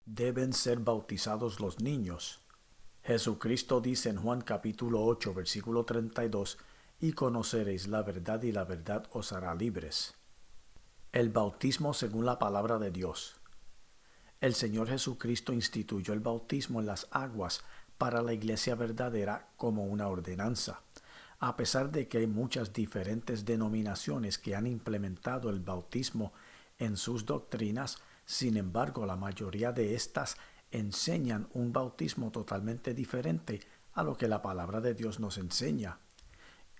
Deben ser bautizados los niños. Jesucristo dice en Juan capítulo 8, versículo 32, y conoceréis la verdad y la verdad os hará libres. El bautismo según la palabra de Dios. El Señor Jesucristo instituyó el bautismo en las aguas para la iglesia verdadera como una ordenanza. A pesar de que hay muchas diferentes denominaciones que han implementado el bautismo en sus doctrinas, sin embargo, la mayoría de estas enseñan un bautismo totalmente diferente a lo que la palabra de Dios nos enseña.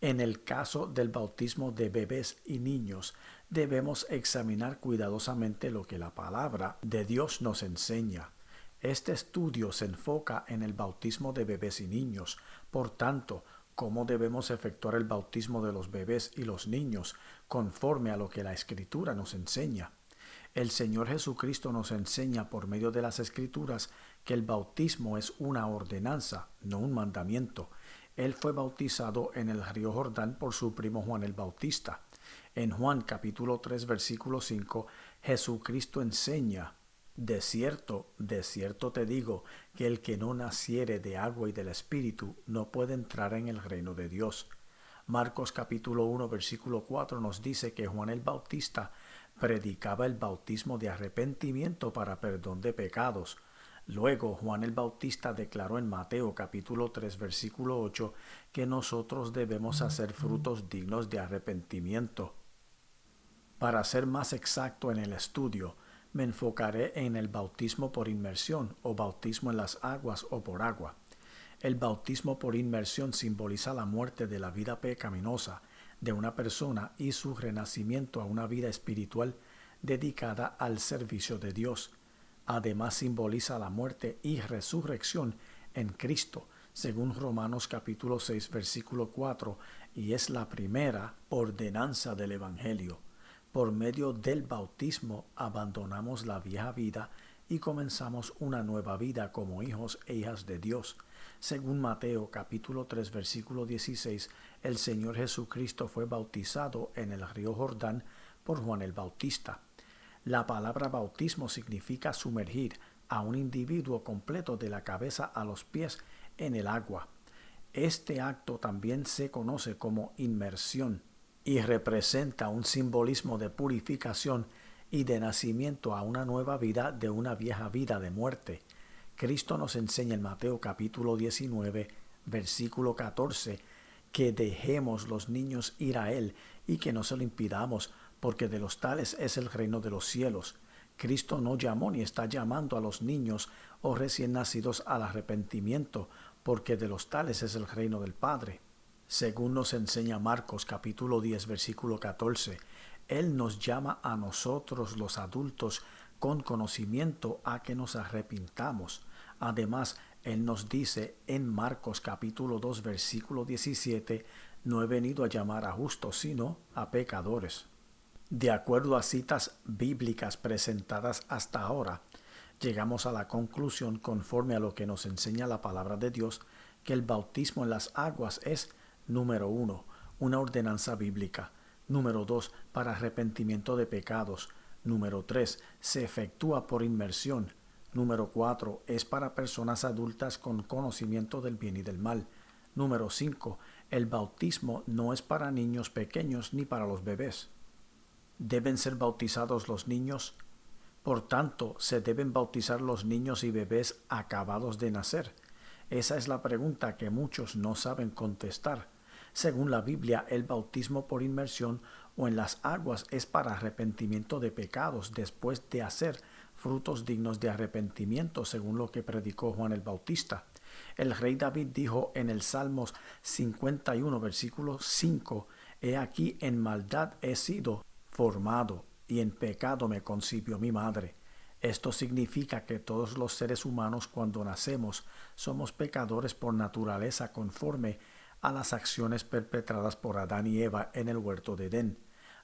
En el caso del bautismo de bebés y niños, debemos examinar cuidadosamente lo que la palabra de Dios nos enseña. Este estudio se enfoca en el bautismo de bebés y niños. Por tanto, cómo debemos efectuar el bautismo de los bebés y los niños conforme a lo que la Escritura nos enseña. El Señor Jesucristo nos enseña por medio de las Escrituras que el bautismo es una ordenanza, no un mandamiento. Él fue bautizado en el río Jordán por su primo Juan el Bautista. En Juan capítulo 3 versículo 5, Jesucristo enseña: de cierto te digo, que el que no naciere de agua y del Espíritu no puede entrar en el reino de Dios. Marcos capítulo 1 versículo 4 nos dice que Juan el Bautista predicaba el bautismo de arrepentimiento para perdón de pecados. Luego Juan el Bautista declaró en Mateo capítulo 3 versículo 8 que nosotros debemos hacer frutos dignos de arrepentimiento. Para ser más exacto en el estudio, me enfocaré en el bautismo por inmersión o bautismo en las aguas o por agua. El bautismo por inmersión simboliza la muerte de la vida pecaminosa de una persona y su renacimiento a una vida espiritual dedicada al servicio de Dios. Además simboliza la muerte y resurrección en Cristo, según Romanos capítulo 6 versículo 4, y es la primera ordenanza del Evangelio. Por medio del bautismo abandonamos la vieja vida y comenzamos una nueva vida como hijos e hijas de Dios. Según Mateo capítulo 3 versículo 16, el Señor Jesucristo fue bautizado en el río Jordán por Juan el Bautista. La palabra bautismo significa sumergir a un individuo completo de la cabeza a los pies en el agua. Este acto también se conoce como inmersión y representa un simbolismo de purificación y de nacimiento a una nueva vida de una vieja vida de muerte. Cristo nos enseña en Mateo capítulo 19, versículo 14, que dejemos los niños ir a Él y que no se lo impidamos, porque de los tales es el reino de los cielos. Cristo no llamó ni está llamando a los niños o recién nacidos al arrepentimiento, porque de los tales es el reino del Padre. Según nos enseña Marcos capítulo 10 versículo 14, Él nos llama a nosotros los adultos con conocimiento a que nos arrepintamos. Además, Él nos dice en Marcos capítulo 2 versículo 17, no he venido a llamar a justos sino a pecadores. De acuerdo a citas bíblicas presentadas hasta ahora, llegamos a la conclusión, conforme a lo que nos enseña la palabra de Dios, que el bautismo en las aguas es, número 1, una ordenanza bíblica. Número 2, para arrepentimiento de pecados. Número 3, se efectúa por inmersión. Número 4, es para personas adultas con conocimiento del bien y del mal. Número 5, el bautismo no es para niños pequeños ni para los bebés. ¿Deben ser bautizados los niños? Por tanto, ¿se deben bautizar los niños y bebés acabados de nacer? Esa es la pregunta que muchos no saben contestar. Según la Biblia, el bautismo por inmersión o en las aguas es para arrepentimiento de pecados después de hacer frutos dignos de arrepentimiento, según lo que predicó Juan el Bautista. El rey David dijo en el Salmos 51, versículo 5, «He aquí en maldad he sido formado, y en pecado me concibió mi madre». Esto significa que todos los seres humanos cuando nacemos somos pecadores por naturaleza conforme a las acciones perpetradas por Adán y Eva en el huerto de Edén.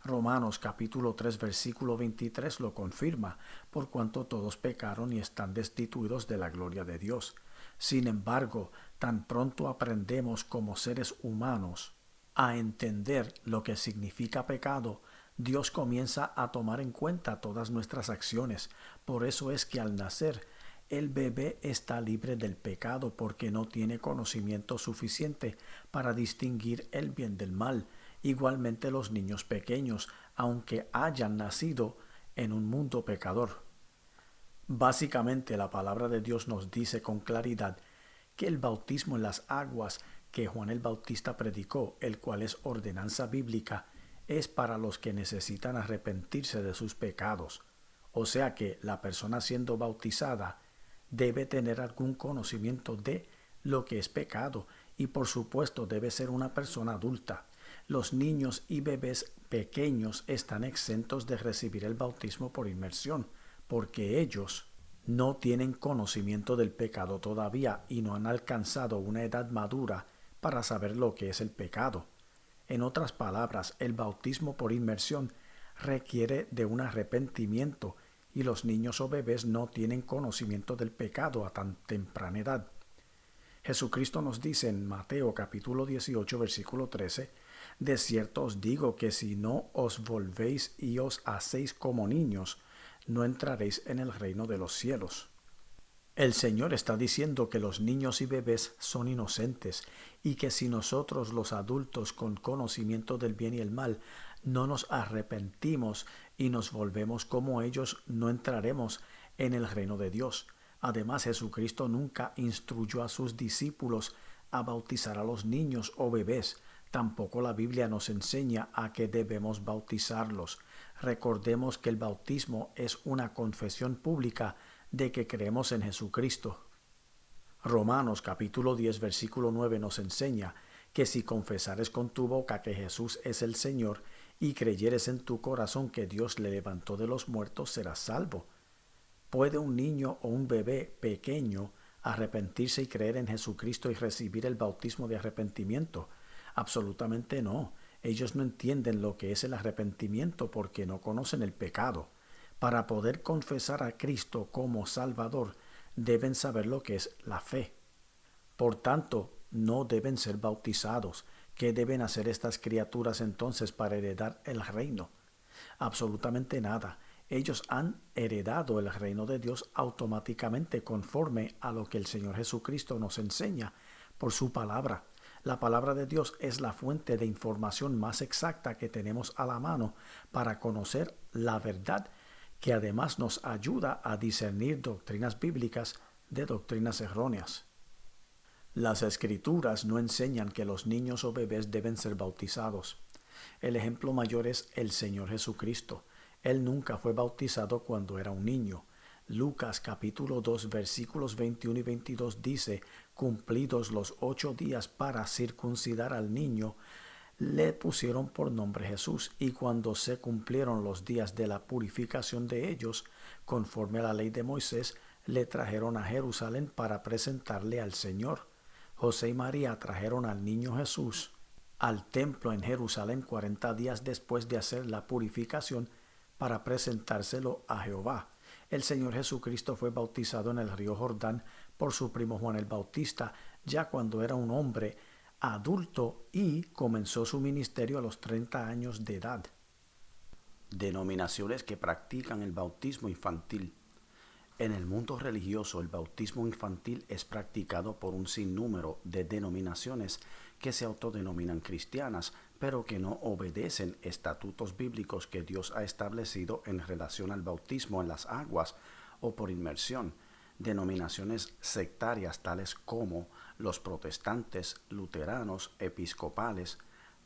Romanos capítulo 3 versículo 23 lo confirma, por cuanto todos pecaron y están destituidos de la gloria de Dios. Sin embargo, tan pronto aprendemos como seres humanos a entender lo que significa pecado, Dios comienza a tomar en cuenta todas nuestras acciones. Por eso es que al nacer, el bebé está libre del pecado porque no tiene conocimiento suficiente para distinguir el bien del mal. Igualmente los niños pequeños, aunque hayan nacido en un mundo pecador. Básicamente la palabra de Dios nos dice con claridad que el bautismo en las aguas que Juan el Bautista predicó, el cual es ordenanza bíblica, es para los que necesitan arrepentirse de sus pecados. O sea que la persona siendo bautizada debe tener algún conocimiento de lo que es pecado y por supuesto debe ser una persona adulta. Los niños y bebés pequeños están exentos de recibir el bautismo por inmersión, porque ellos no tienen conocimiento del pecado todavía y no han alcanzado una edad madura para saber lo que es el pecado. En otras palabras, el bautismo por inmersión requiere de un arrepentimiento y los niños o bebés no tienen conocimiento del pecado a tan temprana edad. Jesucristo nos dice en Mateo capítulo 18 versículo 13, de cierto os digo que si no os volvéis y os hacéis como niños, no entraréis en el reino de los cielos. El Señor está diciendo que los niños y bebés son inocentes y que si nosotros los adultos con conocimiento del bien y el mal no nos arrepentimos y nos volvemos como ellos, no entraremos en el reino de Dios. Además, Jesucristo nunca instruyó a sus discípulos a bautizar a los niños o bebés. Tampoco la Biblia nos enseña a que debemos bautizarlos. Recordemos que el bautismo es una confesión pública de que creemos en Jesucristo. Romanos capítulo 10 versículo 9 nos enseña que si confesares con tu boca que Jesús es el Señor y creyeres en tu corazón que Dios le levantó de los muertos, serás salvo. ¿Puede un niño o un bebé pequeño arrepentirse y creer en Jesucristo y recibir el bautismo de arrepentimiento? Absolutamente no. Ellos no entienden lo que es el arrepentimiento porque no conocen el pecado. Para poder confesar a Cristo como Salvador, deben saber lo que es la fe. Por tanto, no deben ser bautizados. ¿Qué deben hacer estas criaturas entonces para heredar el reino? Absolutamente nada. Ellos han heredado el reino de Dios automáticamente conforme a lo que el Señor Jesucristo nos enseña por su palabra. La palabra de Dios es la fuente de información más exacta que tenemos a la mano para conocer la verdad, que además nos ayuda a discernir doctrinas bíblicas de doctrinas erróneas. Las Escrituras no enseñan que los niños o bebés deben ser bautizados. El ejemplo mayor es el Señor Jesucristo. Él nunca fue bautizado cuando era un niño. Lucas capítulo 2 versículos 21 y 22 dice, cumplidos los 8 días para circuncidar al niño, le pusieron por nombre Jesús, y cuando se cumplieron los días de la purificación de ellos, conforme a la ley de Moisés, le trajeron a Jerusalén para presentarle al Señor. José y María trajeron al niño Jesús al templo en Jerusalén 40 días después de hacer la purificación para presentárselo a Jehová. El Señor Jesucristo fue bautizado en el río Jordán por su primo Juan el Bautista, ya cuando era un hombre adulto y comenzó su ministerio a los 30 años de edad. Denominaciones que practican el bautismo infantil. En el mundo religioso, el bautismo infantil es practicado por un sinnúmero de denominaciones que se autodenominan cristianas, pero que no obedecen estatutos bíblicos que Dios ha establecido en relación al bautismo en las aguas o por inmersión. Denominaciones sectarias tales como los protestantes, luteranos, episcopales,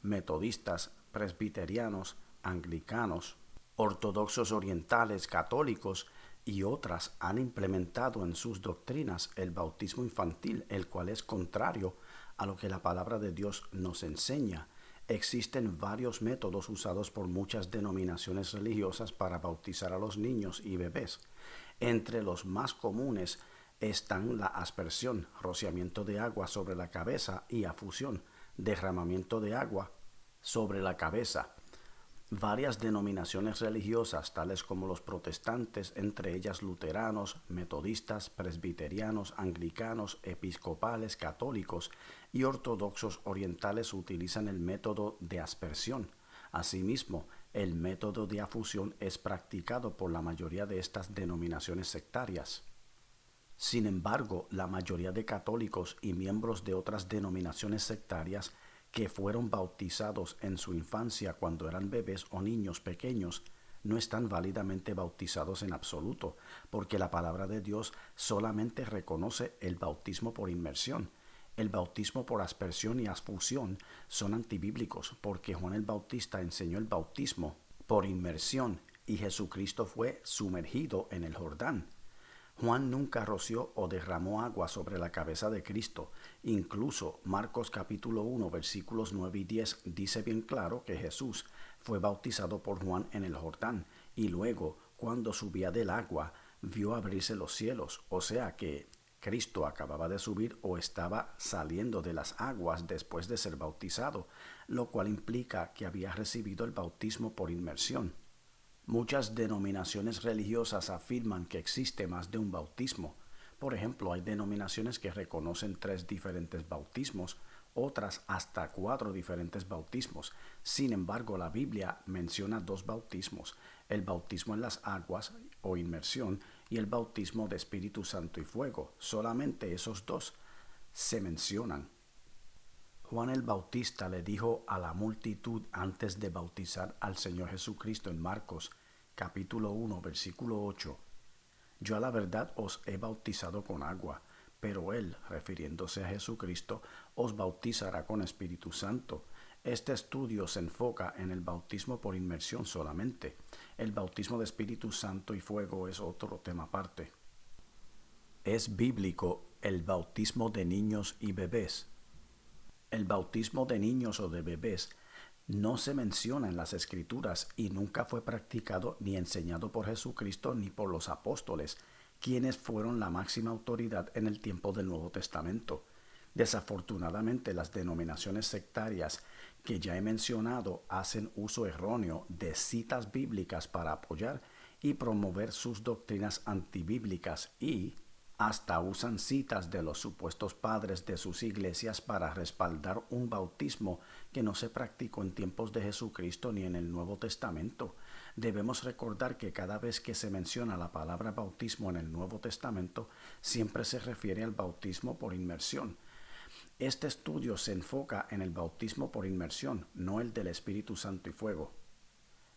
metodistas, presbiterianos, anglicanos, ortodoxos orientales, católicos y otras han implementado en sus doctrinas el bautismo infantil, el cual es contrario a lo que la palabra de Dios nos enseña. Existen varios métodos usados por muchas denominaciones religiosas para bautizar a los niños y bebés. Entre los más comunes están la aspersión, rociamiento de agua sobre la cabeza, y afusión, derramamiento de agua sobre la cabeza. Varias denominaciones religiosas, tales como los protestantes, entre ellas luteranos, metodistas, presbiterianos, anglicanos, episcopales, católicos y ortodoxos orientales, utilizan el método de aspersión. Asimismo, el método de afusión es practicado por la mayoría de estas denominaciones sectarias. Sin embargo, la mayoría de católicos y miembros de otras denominaciones sectarias que fueron bautizados en su infancia cuando eran bebés o niños pequeños no están válidamente bautizados en absoluto, porque la palabra de Dios solamente reconoce el bautismo por inmersión. El bautismo por aspersión y asfusión son antibíblicos, porque Juan el Bautista enseñó el bautismo por inmersión y Jesucristo fue sumergido en el Jordán. Juan nunca roció o derramó agua sobre la cabeza de Cristo. Incluso Marcos capítulo 1 versículos 9 y 10 dice bien claro que Jesús fue bautizado por Juan en el Jordán y luego, cuando subía del agua, vio abrirse los cielos, o sea que Cristo acababa de subir o estaba saliendo de las aguas después de ser bautizado, lo cual implica que había recibido el bautismo por inmersión. Muchas denominaciones religiosas afirman que existe más de un bautismo. Por ejemplo, hay denominaciones que reconocen 3 diferentes bautismos, otras hasta 4 diferentes bautismos. Sin embargo, la Biblia menciona 2 bautismos, el bautismo en las aguas o inmersión y el bautismo de Espíritu Santo y fuego. Solamente esos 2 se mencionan. Juan el Bautista le dijo a la multitud antes de bautizar al Señor Jesucristo en Marcos capítulo 1 versículo 8: Yo a la verdad os he bautizado con agua, pero Él, refiriéndose a Jesucristo, os bautizará con Espíritu Santo. Este estudio se enfoca en el bautismo por inmersión solamente. El bautismo de Espíritu Santo y fuego es otro tema aparte. ¿Es bíblico el bautismo de niños y bebés? El bautismo de niños o de bebés no se menciona en las Escrituras y nunca fue practicado ni enseñado por Jesucristo ni por los apóstoles, quienes fueron la máxima autoridad en el tiempo del Nuevo Testamento. Desafortunadamente, las denominaciones sectarias que ya he mencionado hacen uso erróneo de citas bíblicas para apoyar y promover sus doctrinas antibíblicas y hasta usan citas de los supuestos padres de sus iglesias para respaldar un bautismo que no se practicó en tiempos de Jesucristo ni en el Nuevo Testamento. Debemos recordar que cada vez que se menciona la palabra bautismo en el Nuevo Testamento, siempre se refiere al bautismo por inmersión. Este estudio se enfoca en el bautismo por inmersión, no el del Espíritu Santo y fuego.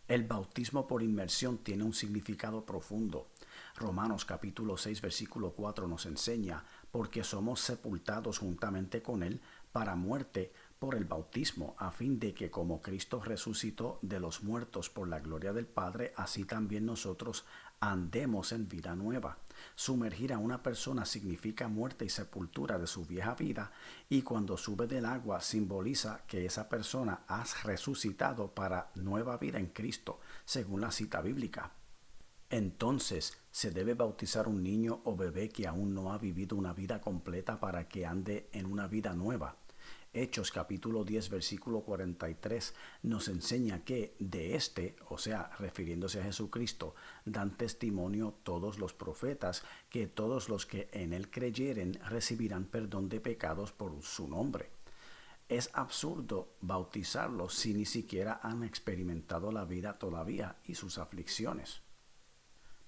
El bautismo por inmersión tiene un significado profundo. Romanos capítulo 6 versículo 4 nos enseña: porque somos sepultados juntamente con Él para muerte por el bautismo, a fin de que como Cristo resucitó de los muertos por la gloria del Padre, así también nosotros andemos en vida nueva. Sumergir a una persona significa muerte y sepultura de su vieja vida, y cuando sube del agua simboliza que esa persona ha resucitado para nueva vida en Cristo, según la cita bíblica. Entonces, ¿se debe bautizar un niño o bebé que aún no ha vivido una vida completa para que ande en una vida nueva? Hechos capítulo 10 versículo 43 nos enseña que de este, o sea, refiriéndose a Jesucristo, dan testimonio todos los profetas que todos los que en él creyeren recibirán perdón de pecados por su nombre. Es absurdo bautizarlos si ni siquiera han experimentado la vida todavía y sus aflicciones.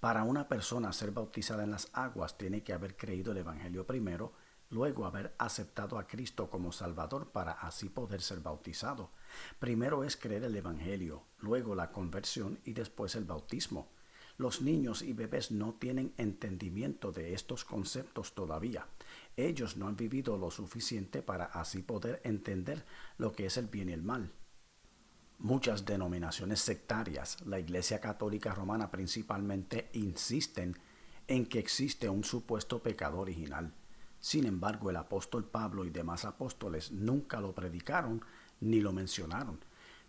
Para una persona ser bautizada en las aguas tiene que haber creído el Evangelio primero, luego haber aceptado a Cristo como Salvador para así poder ser bautizado. Primero es creer el Evangelio, luego la conversión y después el bautismo. Los niños y bebés no tienen entendimiento de estos conceptos todavía. Ellos no han vivido lo suficiente para así poder entender lo que es el bien y el mal. Muchas denominaciones sectarias, la Iglesia Católica Romana principalmente, insisten en que existe un supuesto pecado original. Sin embargo, el apóstol Pablo y demás apóstoles nunca lo predicaron ni lo mencionaron.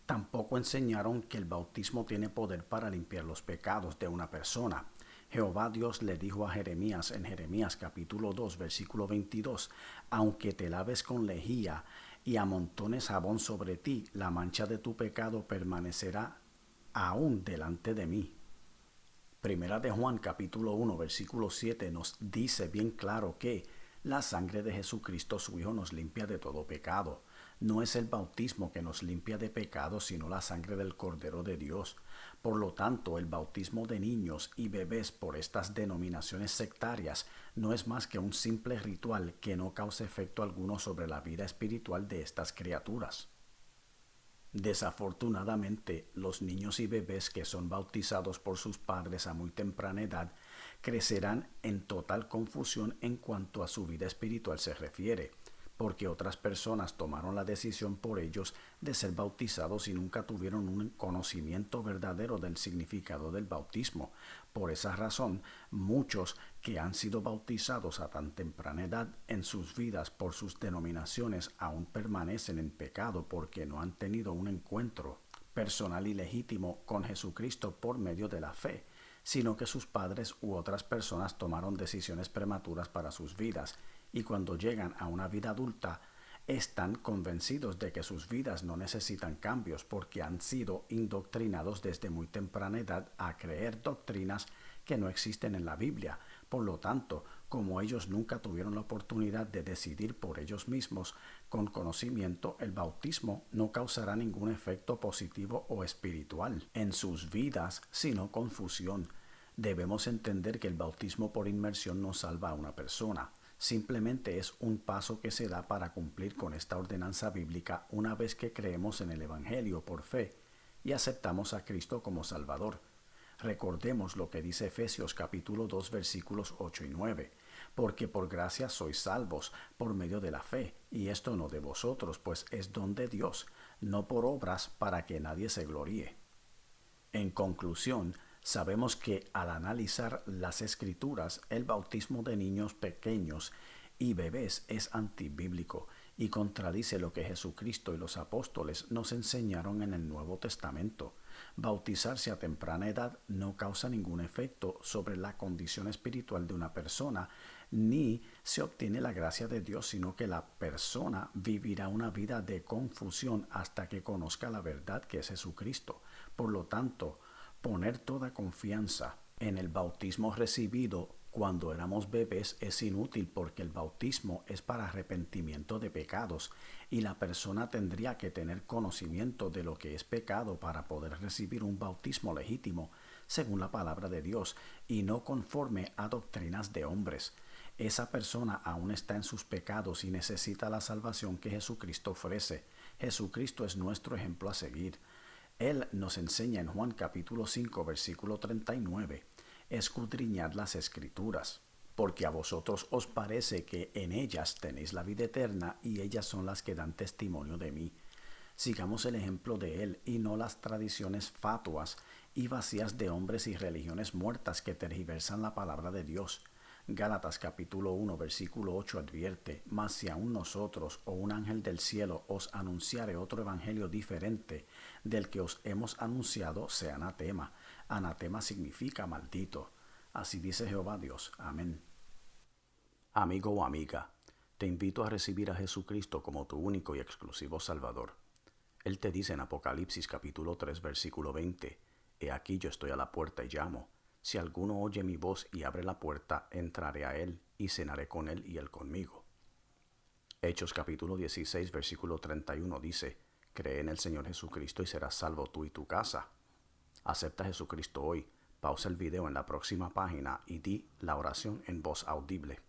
Tampoco enseñaron que el bautismo tiene poder para limpiar los pecados de una persona. Jehová Dios le dijo a Jeremías en Jeremías capítulo 2 versículo 22: aunque te laves con lejía y amontones jabón sobre ti, la mancha de tu pecado permanecerá aún delante de mí. Primera de Juan capítulo 1 versículo 7 nos dice bien claro que la sangre de Jesucristo su Hijo nos limpia de todo pecado. No es el bautismo que nos limpia de pecado, sino la sangre del Cordero de Dios. Por lo tanto, el bautismo de niños y bebés por estas denominaciones sectarias no es más que un simple ritual que no causa efecto alguno sobre la vida espiritual de estas criaturas. Desafortunadamente, los niños y bebés que son bautizados por sus padres a muy temprana edad crecerán en total confusión en cuanto a su vida espiritual se refiere, porque otras personas tomaron la decisión por ellos de ser bautizados y nunca tuvieron un conocimiento verdadero del significado del bautismo. Por esa razón, muchos que han sido bautizados a tan temprana edad en sus vidas por sus denominaciones aún permanecen en pecado porque no han tenido un encuentro personal y legítimo con Jesucristo por medio de la fe, sino que sus padres u otras personas tomaron decisiones prematuras para sus vidas y cuando llegan a una vida adulta están convencidos de que sus vidas no necesitan cambios porque han sido indoctrinados desde muy temprana edad a creer doctrinas que no existen en la Biblia. Por lo tanto, como ellos nunca tuvieron la oportunidad de decidir por ellos mismos con conocimiento, el bautismo no causará ningún efecto positivo o espiritual en sus vidas, sino confusión. Debemos entender que el bautismo por inmersión no salva a una persona. Simplemente es un paso que se da para cumplir con esta ordenanza bíblica una vez que creemos en el Evangelio por fe y aceptamos a Cristo como Salvador. Recordemos lo que dice Efesios capítulo 2 versículos 8 y 9, porque por gracia sois salvos por medio de la fe, y esto no de vosotros, pues es don de Dios, no por obras para que nadie se gloríe. En conclusión, sabemos que al analizar las Escrituras, el bautismo de niños pequeños y bebés es antibíblico y contradice lo que Jesucristo y los apóstoles nos enseñaron en el Nuevo Testamento. Bautizarse a temprana edad no causa ningún efecto sobre la condición espiritual de una persona, ni se obtiene la gracia de Dios, sino que la persona vivirá una vida de confusión hasta que conozca la verdad que es Jesucristo. Por lo tanto, poner toda confianza en el bautismo recibido cuando éramos bebés es inútil porque el bautismo es para arrepentimiento de pecados y la persona tendría que tener conocimiento de lo que es pecado para poder recibir un bautismo legítimo según la palabra de Dios y no conforme a doctrinas de hombres. Esa persona aún está en sus pecados y necesita la salvación que Jesucristo ofrece. Jesucristo es nuestro ejemplo a seguir. Él nos enseña en Juan capítulo 5 versículo 39, escudriñad las Escrituras, porque a vosotros os parece que en ellas tenéis la vida eterna y ellas son las que dan testimonio de mí. Sigamos el ejemplo de Él y no las tradiciones fatuas y vacías de hombres y religiones muertas que tergiversan la palabra de Dios. Gálatas capítulo 1 versículo 8 advierte, mas si aun nosotros o un ángel del cielo os anunciare otro evangelio diferente del que os hemos anunciado, sea anatema. Anatema significa maldito. Así dice Jehová Dios. Amén. Amigo o amiga, te invito a recibir a Jesucristo como tu único y exclusivo Salvador. Él te dice en Apocalipsis capítulo 3 versículo 20, He aquí yo estoy a la puerta y llamo. Si alguno oye mi voz y abre la puerta, entraré a él y cenaré con él y él conmigo. Hechos capítulo 16 versículo 31 dice, Cree en el Señor Jesucristo y serás salvo tú y tu casa. Acepta a Jesucristo hoy. Pausa el video en la próxima página y di la oración en voz audible.